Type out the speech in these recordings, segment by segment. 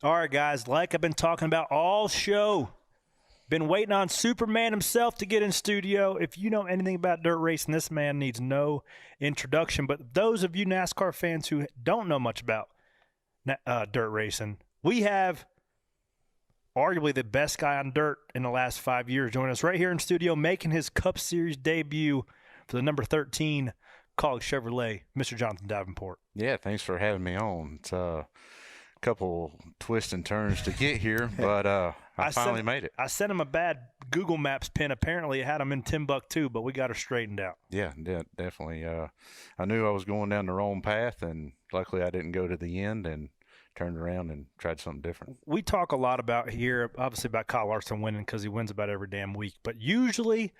All right, guys, like I've been talking about all show, been waiting on Superman himself to get in studio. If you know anything about dirt racing, this man needs no introduction. But those of you NASCAR fans who don't know much about dirt racing, we have arguably the best guy on dirt in the last 5 years joining us right here in studio, making his Cup Series debut for the number 13 College Chevrolet, Mr. Johnathon Davenport. Yeah, thanks for having me on. It's a couple twists and turns to get here, but I finally made it. I sent him a bad Google Maps pin. Apparently, it had him in Timbuktu, but we got her straightened out. Yeah, definitely. I knew I was going down the wrong path, and luckily I didn't go to the end and turned around and tried something different. We talk a lot about here, obviously, about Kyle Larson winning because he wins about every damn week. But usually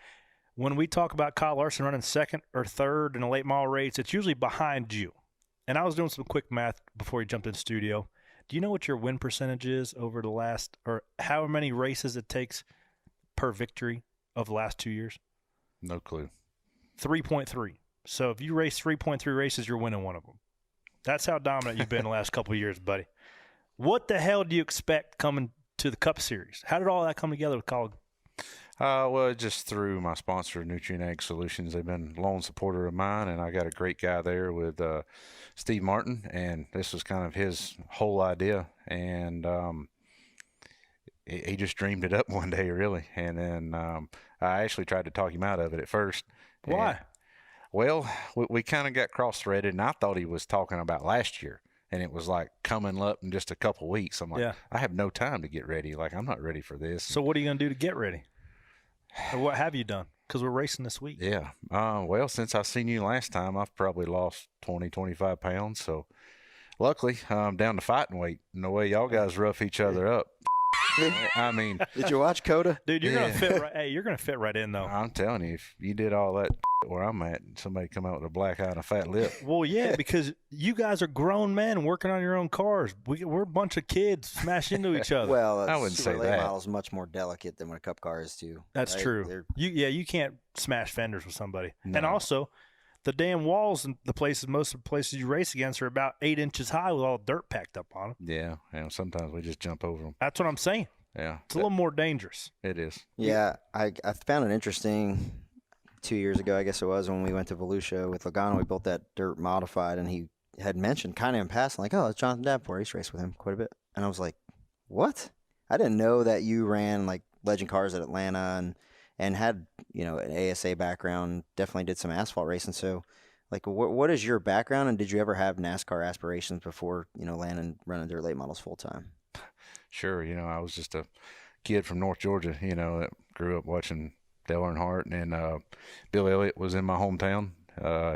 when we talk about Kyle Larson running second or third in a late model race, it's usually behind you. And I was doing some quick math before he jumped in studio. Do you know what your win percentage is over the last, or how many races it takes per victory of the last 2 years? No clue. 3.3. So if you race 3.3 races, you're winning one of them. That's how dominant you've been the last couple of years, buddy. What the hell do you expect coming to the Cup Series? How did all that come together with Colin? Well, just through my sponsor, Nutrient Ag Solutions. They've been a long supporter of mine, and I got a great guy there with Steve Martin, and this was kind of his whole idea. And he just dreamed it up one day, really. And then I actually tried to talk him out of it at first. Why? Well, we kind of got cross-threaded, and I thought he was talking about last year. And it was like coming up in just a couple weeks. I'm like, yeah. I have no time to get ready. Like, I'm not ready for this. So what are you going to do to get ready? Or what have you done? Because we're racing this week. Yeah. Well, since I seen you last time, I've probably lost 20, 25 pounds. So luckily, I'm down to fighting weight. And the way y'all guys rough each other up. I mean, did you watch Coda? Dude, you're gonna fit right. Hey, you're gonna fit right in though. I'm telling you, if you did all that where I'm at, and somebody come out with a black eye and a fat lip. Well, yeah, because you guys are grown men working on your own cars. We're a bunch of kids smash into each other. Well, I wouldn't say that. Model's much more delicate than what a cup car is too. That's right? true. You can't smash fenders with somebody. No. And also, the damn walls and most of the places you race against are about 8 inches high with all dirt packed up on them. Yeah, and sometimes we just jump over them. That's what I'm saying. Yeah, it's a little more dangerous. It is. Yeah, I found it interesting 2 years ago, I guess it was, when we went to Volusia with Logano. We built that dirt modified, and he had mentioned kind of in passing, like, oh, it's Johnathon Davenport. I used to race with him quite a bit. And I was like, what? I didn't know that you ran, like, legend cars at Atlanta and had, an ASA background, definitely did some asphalt racing. So, like, what is your background, and did you ever have NASCAR aspirations before, landing running dirt late models full time? Sure. I was just a kid from North Georgia, that grew up watching Dale Earnhardt, and Bill Elliott was in my hometown.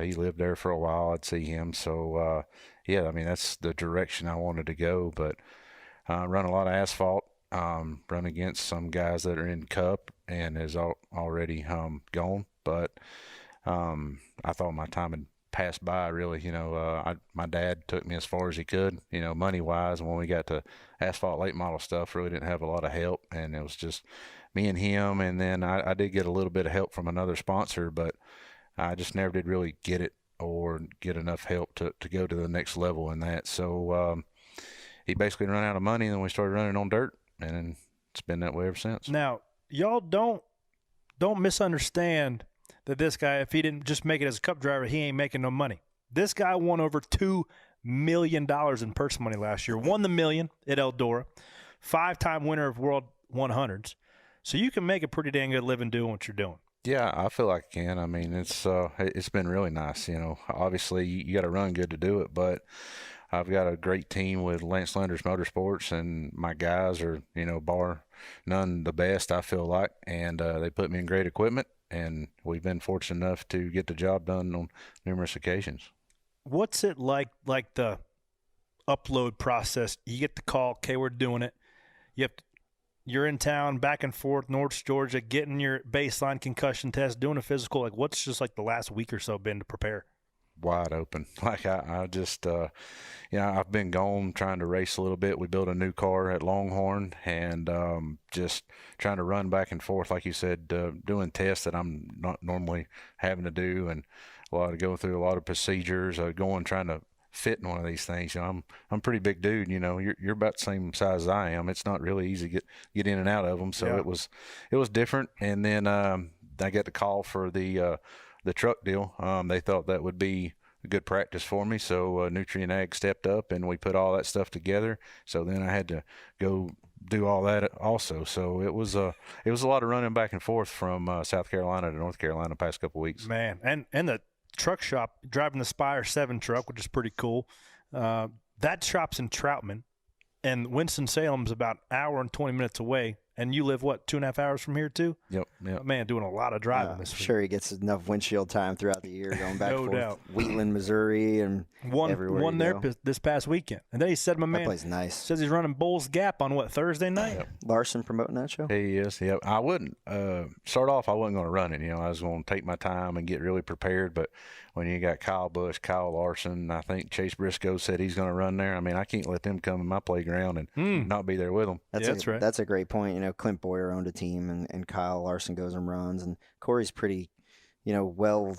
He lived there for a while. I'd see him. So, yeah, I mean, that's the direction I wanted to go. But run a lot of asphalt, run against some guys that are in Cup and is already gone. But I thought my time had passed by, really. My dad took me as far as he could, money-wise. And when we got to asphalt late model stuff, really didn't have a lot of help. And it was just me and him. And then I did get a little bit of help from another sponsor, but I just never did really get it or get enough help to go to the next level in that. So he basically ran out of money, and then we started running on dirt. And it's been that way ever since. Now, y'all don't misunderstand that this guy, if he didn't just make it as a Cup driver, he ain't making no money. This guy won over $2 million in purse money last year. Won the million at Eldora. 5-time winner of World 100s. So you can make a pretty dang good living doing what you're doing. Yeah, I feel like I can. I mean, it's been really nice. Obviously you got to run good to do it, but I've got a great team with Lance Landers Motorsports, and my guys are, bar none the best, I feel like, and they put me in great equipment. And we've been fortunate enough to get the job done on numerous occasions. What's it like the upload process? You get the call, okay, we're doing it. You're in town, back and forth, North Georgia, getting your baseline concussion test, doing a physical. Like, what's just like the last week or so been to prepare? Wide open. Like I just, I've been gone trying to race a little bit. We built a new car at Longhorn, and just trying to run back and forth, like you said, doing tests that I'm not normally having to do, and going through a lot of procedures, trying to fit in one of these things. I'm a pretty big dude. You're about the same size as I am. It's not really easy to get in and out of them. So it was different. And then I got the call for the truck deal. They thought that would be a good practice for me. So Nutrient Ag stepped up and we put all that stuff together. So then I had to go do all that also. So it was a lot of running back and forth from South Carolina to North Carolina the past couple of weeks. Man, and the truck shop, driving the Spire 7 truck, which is pretty cool. That shop's in Troutman, and Winston-Salem's about an hour and 20 minutes away. And you live, what, 2.5 hours from here, too? Yep. Man, doing a lot of driving this week. I'm sure he gets enough windshield time throughout the year going back No and forth. doubt. Wheatland, Missouri, and everywhere One you there go. this past weekend. And then he said, my That man place is nice. says he's running Bulls Gap on, what, Thursday night? Yep. Larson promoting that show? He is. Yep. I wouldn't start off. I wasn't going to run it. I was going to take my time and get really prepared. But when you got Kyle Busch, Kyle Larson, I think Chase Briscoe said he's going to run there. I mean, I can't let them come in my playground and not be there with them. That's right. That's a great point. Clint Boyer owned a team, and Kyle Larson goes and runs, and Corey's pretty, well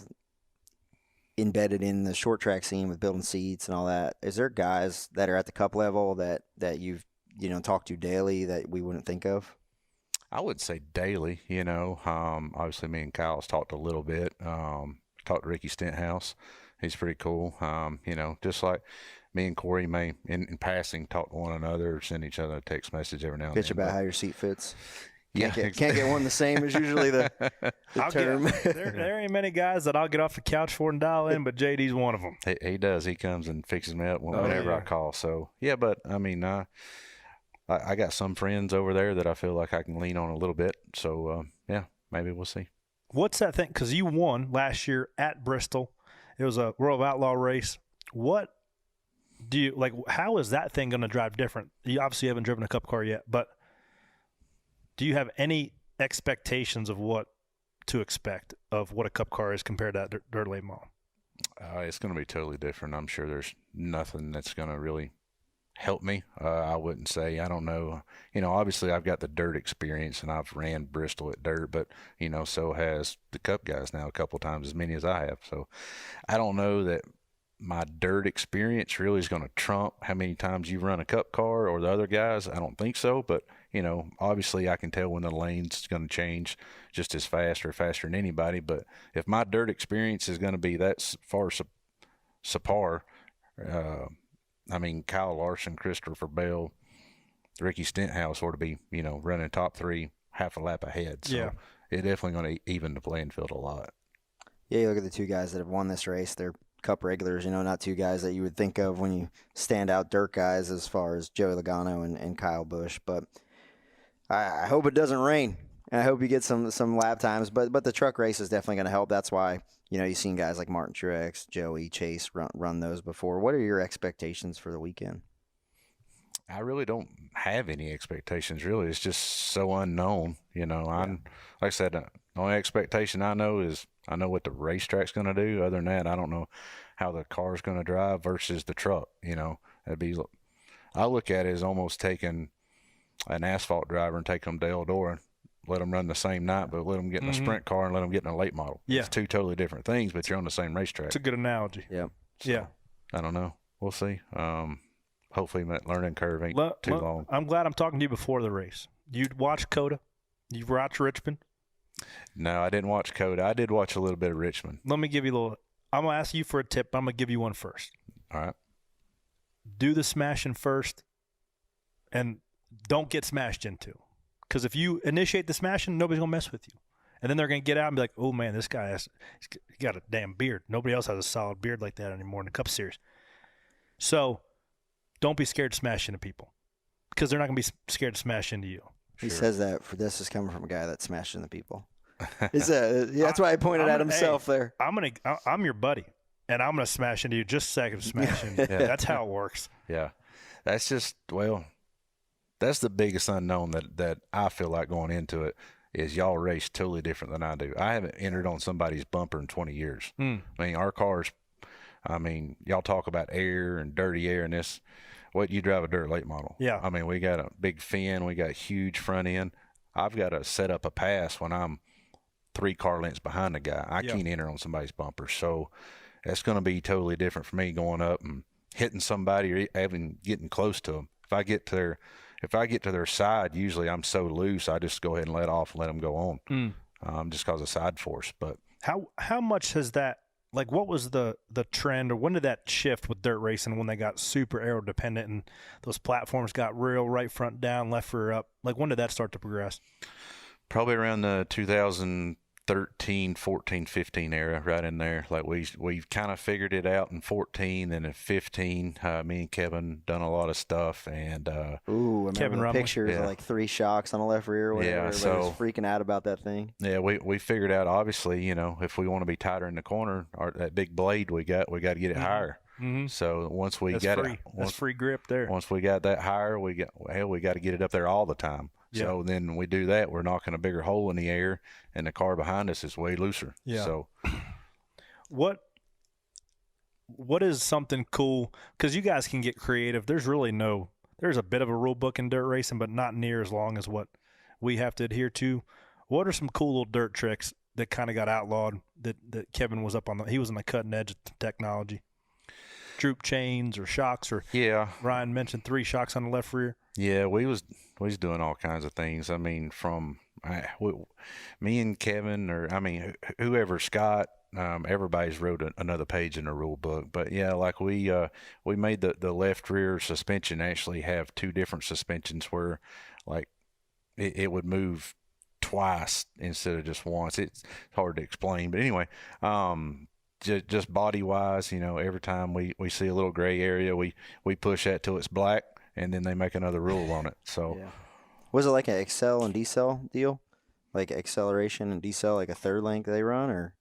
embedded in the short track scene with building seats and all that. Is there guys that are at the Cup level that you've talked to daily that we wouldn't think of? I wouldn't say daily. Obviously me and Kyle's talked a little bit. Talked to Ricky Stenthouse. He's pretty cool. Just like me and Corey may, in passing, talk to one another or send each other a text message every now and then. Bitch about how your seat fits. Can't get one the same as usually the term. There ain't many guys that I'll get off the couch for and dial in, but JD's one of them. He does. He comes and fixes me up whenever I call. So, yeah, but, I mean, I got some friends over there that I feel like I can lean on a little bit. So, maybe we'll see. What's that thing? Because you won last year at Bristol. It was a World of Outlaw race. What do you like? How is that thing going to drive different? You obviously haven't driven a Cup car yet, but do you have any expectations of what to expect of what a Cup car is compared to that dirt late model? It's going to be totally different. I'm sure there's nothing that's going to really help me. I wouldn't say. I don't know. Obviously I've got the dirt experience and I've ran Bristol at dirt, but so has the Cup guys now a couple times, as many as I have. So I don't know that my dirt experience really is going to trump how many times you run a Cup car or the other guys. I don't think so, but obviously I can tell when the lane's going to change just as fast or faster than anybody. But if my dirt experience is going to be that far subpar, I mean, Kyle Larson, Christopher Bell, Ricky Stenthouse ought to be, running top 3 half a lap ahead. So it's definitely going to even the playing field a lot. Yeah, you look at the two guys that have won this race. They're Cup regulars, not two guys that you would think of when you stand out dirt guys as far as Joey Logano and Kyle Busch. But I hope it doesn't rain. And I hope you get some lap times. But the truck race is definitely going to help. That's why, you've seen guys like Martin Truex, Joey, Chase run those before. What are your expectations for the weekend? I really don't have any expectations, really. It's just so unknown. Like I said, the only expectation I know is I know what the racetrack's going to do. Other than that, I don't know how the car's going to drive versus the truck. I look at it as almost taking an asphalt driver and taking them to Eldora, let them run the same night, but let them get in a sprint car and let them get in a late model. Yeah. It's two totally different things, but you're on the same racetrack. It's a good analogy. Yeah. So, I don't know. We'll see. Hopefully that learning curve ain't too long. I'm glad I'm talking to you before the race. You watched COTA? You've watched Richmond? No, I didn't watch COTA. I did watch a little bit of Richmond. Let me give you a little – I'm going to ask you for a tip, but I'm going to give you one first. All right. Do the smashing first and don't get smashed into. Because if you initiate the smashing, nobody's going to mess with you. And then they're going to get out and be like, oh, man, this guy he's got a damn beard. Nobody else has a solid beard like that anymore in the Cup Series. So don't be scared to smash into people because they're not going to be scared to smash into you. He says that for this is coming from a guy that smashed into people. That's why I pointed at himself there. I'm your buddy, and I'm going to smash into you just a second to smash into you. That's how it works. Yeah. That's just, that's the biggest unknown that I feel like going into it is y'all race totally different than I do. I haven't entered on somebody's bumper in 20 years. I mean, our cars, y'all talk about air and dirty air and this. What, you drive a dirt late model. Yeah. I mean, we got a big fin. We got huge front end. I've got to set up a pass when I'm 3 car lengths behind the guy. I can't enter on somebody's bumper. So that's going to be totally different for me going up and hitting somebody or even getting close to them. If I get to their side, usually I'm so loose, I just go ahead and let off and let them go on, just because of side force. But how much has that, like, what was the trend, or when did that shift with dirt racing when they got super aero dependent and those platforms got real right front down, left rear up? Like, when did that start to progress? probably around the 2013, 14, 15 era, right in there. Like we kind of figured it out in 14, then in 15, me and Kevin done a lot of stuff, and Ooh, I remember Kevin the Rumley. pictures of like 3 shocks on the left rear. Or whatever. Yeah, Everybody was so- freaking out about that thing. yeah, we figured out, obviously, if we want to be tighter in the corner, that big blade we got to get it higher. Mm-hmm. So once we That's got free. it, That's free grip there. once we got that higher, we got to get it up there all the time. Yeah. So then we do that, we're knocking a bigger hole in the air, and the car behind us is way looser. Yeah. So What is something cool? Because you guys can get creative. There's a bit of a rule book in dirt racing, but not near as long as what we have to adhere to. What are some cool little dirt tricks that kind of got outlawed that Kevin was he was on the cutting edge of technology? Droop chains or shocks, or yeah, Ryan mentioned 3 shocks on the left rear. yeah, we was doing all kinds of things. I mean, me and Kevin, or I mean, whoever, Scott, everybody's wrote another page in the rule book. But yeah, like we made the left rear suspension actually have 2 different suspensions where, like, it would move twice instead of just once. It's hard to explain, but anyway, just body wise, every time we see a little gray area, we push that till it's black, and then they make another rule on it. So Yeah. Was it like an accel and decel deal? Like acceleration and decel, like a third link they run? Or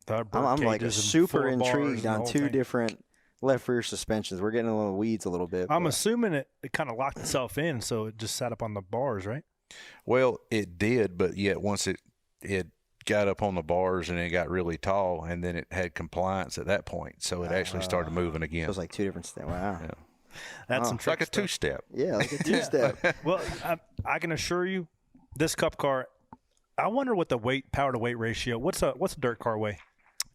I'm like super intrigued on 2 different left rear suspensions. We're getting a little weeds a little bit. I'm but- assuming it kind of locked itself in, so it just sat up on the bars, right? well, it did, but yet once it got up on the bars and it got really tall, and then it had compliance at that point, so it actually started moving So again. it was like 2 different steps. Wow. Yeah. That's some It's like a trick stuff. 2-step. Yeah, like a 2-step. Well, I can assure you, this Cup car, I wonder what the power to weight ratio. What's a dirt car weigh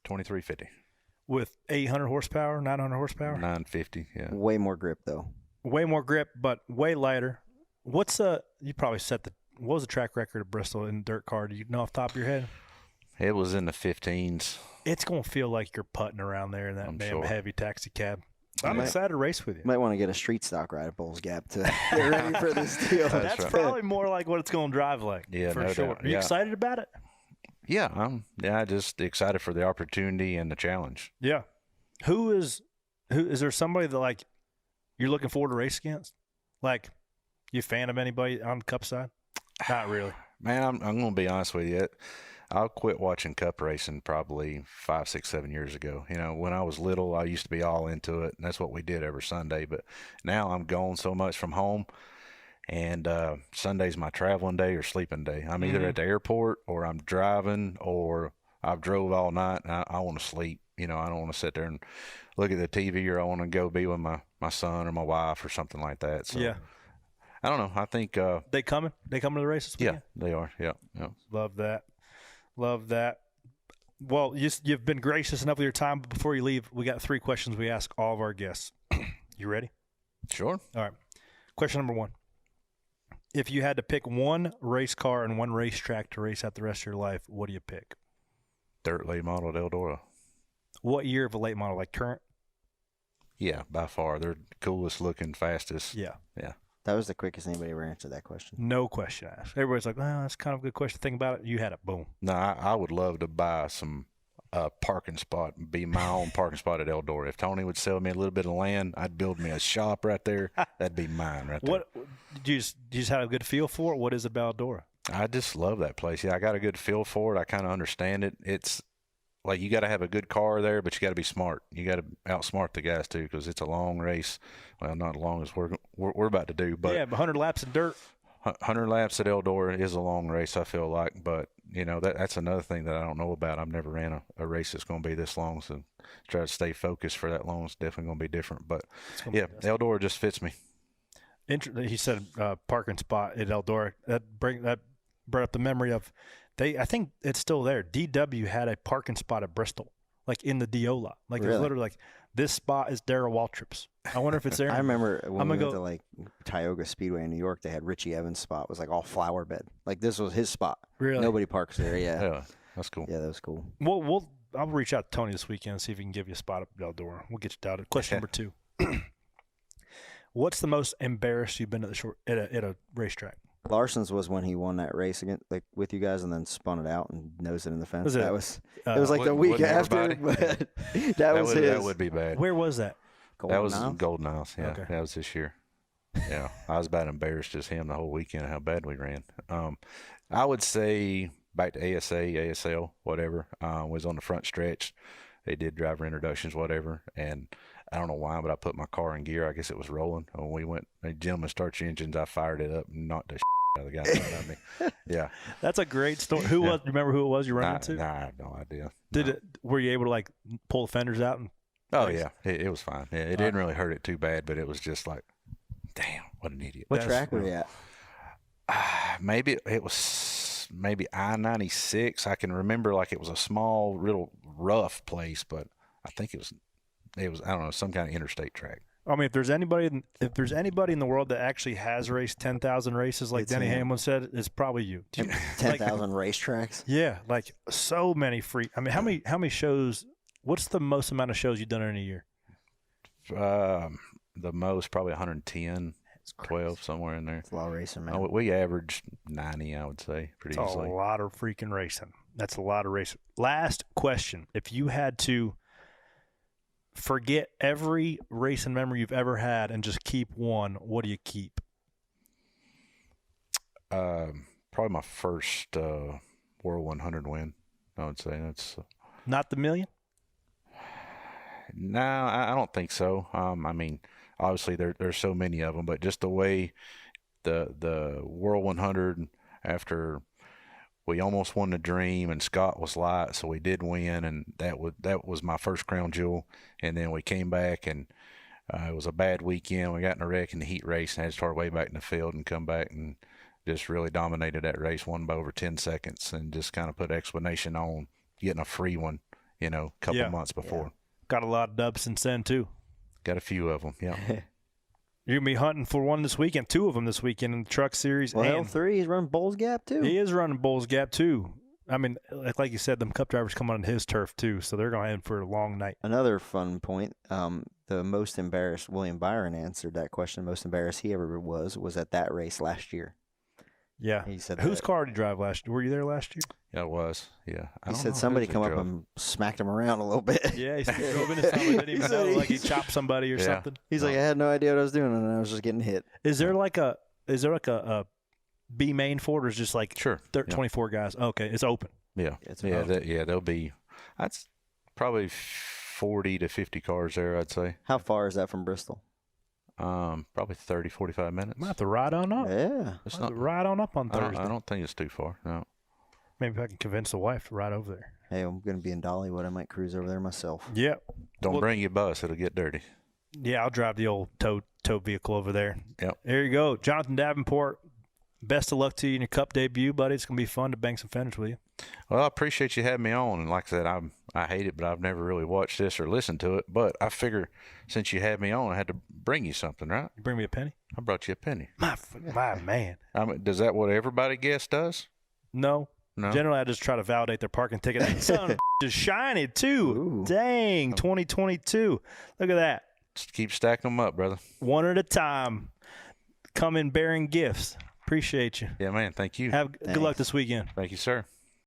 2350, with 800 horsepower, 900 horsepower? 950. Yeah. Way more grip though. Way more grip, but way lighter. You probably what was the track record of Bristol in dirt car? Do you know off the top of your head? It was in the 15s. It's gonna feel like you're putting around there in that I'm damn sure. heavy taxi cab. I'm might- excited to race with you. Might want to get a street stock ride at Bulls Gap to get ready for this deal. That's right. probably more like what it's gonna drive like. Yeah, for no sure. doubt. Are you Yeah. excited about it? Yeah, I'm just excited for the opportunity and the challenge. Yeah. Who is there somebody that, like, you're looking forward to race against? Like, you a fan of anybody on the Cup side? Not really. Man, I'm going to be honest with you. I quit watching Cup racing probably 5, 6, 7 years ago. When I was little, I used to be all into it, and that's what we did every Sunday. But now I'm gone so much from home, and Sunday's my traveling day or sleeping day. I'm either at the airport, or I'm driving, or I've drove all night, and I want to sleep. I don't want to sit there and look at the TV, or I want to go be with my son or my wife or something like that. So Yeah. I don't know. I think They coming to the races with yeah, you? they are. Yeah. Love that. Well, you've been gracious enough with your time, but before you leave, we got 3 questions we ask all of our guests. You ready? Sure. All right. Question number 1. If you had to pick one race car and one racetrack to race out the rest of your life, what do you pick? Dirt late model at Eldora. What year of a late model? Like current? Yeah, by far. They're the coolest looking, fastest. Yeah. That was the quickest anybody ever answered that question. No question asked. Everybody's like, well, that's kind of a good question. Think about it. You had it. Boom. No, I would love to buy some parking spot and be my own parking spot at Eldora. If Tony would sell me a little bit of land, I'd build me a shop right there. That'd be mine right there. What do you just have a good feel for it? What is it about Eldora? I just love that place. Yeah, I got a good feel for it. I kind of understand it. It's like you got to have a good car there, but you got to be smart. You got to outsmart the guys too, because it's a long race. Well, not as long as we're about to do, but yeah, 100 laps of dirt. 100 laps at Eldora is a long race, I feel like. But that's another thing that I don't know about. I've never ran a race that's going to be this long, so try to stay focused for that long. It's definitely going to be different. But yeah, Eldora just fits me. He said parking spot at Eldora. That brought up the memory of I think it's still there. DW had a parking spot at Bristol, like in the DO lot. Like, Really? there's literally like This spot is Darrell Waltrip's. I wonder if it's there. I remember when I'm we gonna went to like Tioga Speedway in New York, they had Richie Evans' spot. It was like all flower bed. Like this was his spot. Really? Nobody parks there. Yeah. Yeah, that's cool. Yeah, that was cool. I'll reach out to Tony this weekend and see if he can give you a spot up at Eldora. We'll get you down. Question number 2. What's the most embarrassed you've been at a racetrack? Larson's was when he won that race again, like with you guys, and then spun it out and nosed it in the fence. It was like the week after, but that was his. That would be bad. Where was that? Golden That was Isle? Golden Isles. Yeah, Okay. that was this year. Yeah, I was about embarrassed just him the whole weekend how bad we ran. I would say back to ASA, ASL, whatever. Was on the front stretch. They did driver introductions, whatever, and I don't know why, but I put my car in gear. I guess it was rolling. When we went, hey, gentlemen, start your engines. I fired it up and knocked the out of the guy in front of me. Yeah, That's a great story. Who was? Remember who it was you ran into? Nah, I have no idea. Were you able to like pull the fenders out and? Oh yeah, it was fine. Yeah, it didn't really hurt it too bad, but it was just like, damn, what an idiot. What track were you at? Maybe it was I-96. I can remember like it was a small, real rough place, but I think it was I don't know, some kind of interstate track. I mean, if there's anybody in the world that actually has raced 10,000 races, like It's Denny him. Hamlin said, it's probably you. 10,000 racetracks. Yeah, like so many free. I mean, how many shows? What's the most amount of shows you've done in a year? The most probably 110, 12, somewhere in there. It's a lot of racing, man. We averaged 90, I would say, pretty That's easily. a lot of freaking racing. That's a lot of racing. Last question: if you had to forget every racing memory you've ever had and just keep one, what do you keep? Probably my first World 100 win, I would say. That's Not the million? No, I don't think so. I mean, obviously there's so many of them, but just the way the World 100 after we almost won the Dream and Scott was light, so we did win, and that was my first crown jewel. And then we came back, and it was a bad weekend. We got in a wreck in the heat race, and I had to start way back in the field and come back and just really dominated that race, won by over 10 seconds, and just kind of put explanation on getting a free one, a couple months before. Got a lot of dubs since then too. Got a few of them, yeah. You're gonna be hunting for one this weekend, 2 of them this weekend in the Truck Series. Well, and L3, he's running Bulls Gap, too. he is running Bulls Gap too. I mean, like you said, them Cup drivers come on his turf too, so they're going in for a long night. Another fun point, the most embarrassed, William Byron answered that question, most embarrassed he ever was at that race last year. Yeah. He said Whose that- car did you drive last year? Were you there last year? Yeah, it was. Yeah. He said somebody come up and smacked him around a little bit. Yeah, he said he drove in his helmet, didn't even know, like he chopped somebody or something. He's like, I had no idea what I was doing, and I was just getting hit. Is there like a B main for it, or is it just like Sure. 24 guys? Okay, it's open. Yeah. It's Yeah. about- There'll be, that's probably 40 to 50 cars there, I'd say. How far is that from Bristol? Probably 30, 45 minutes. Might have to ride on up. Yeah. It's Might have not, to ride on up on I Thursday. don't think it's too far. No. Maybe if I can convince the wife to ride over there. Hey, I'm going to be in Dollywood. I might cruise over there myself. Yeah. Don't Well- bring your bus. It'll get dirty. Yeah, I'll drive the old tow vehicle over there. Yep. There you go. Jonathan Davenport, best of luck to you in your Cup debut, buddy. It's going to be fun to bang some fenders with you. Well, I appreciate you having me on. And like I said, I hate it, but I've never really watched this or listened to it. But I figure since you had me on, I had to bring you something, right? You bring me a penny? I brought you a penny. My man. I mean, does that what everybody guess does? No. No. Generally, I just try to validate their parking ticket. That son of a is shiny, too. Ooh. Dang, 2022. Look at that. Just keep stacking them up, brother. One at a time. Come in bearing gifts. Appreciate you. Yeah, man. Thank you. Have good luck this weekend. Thank you, sir.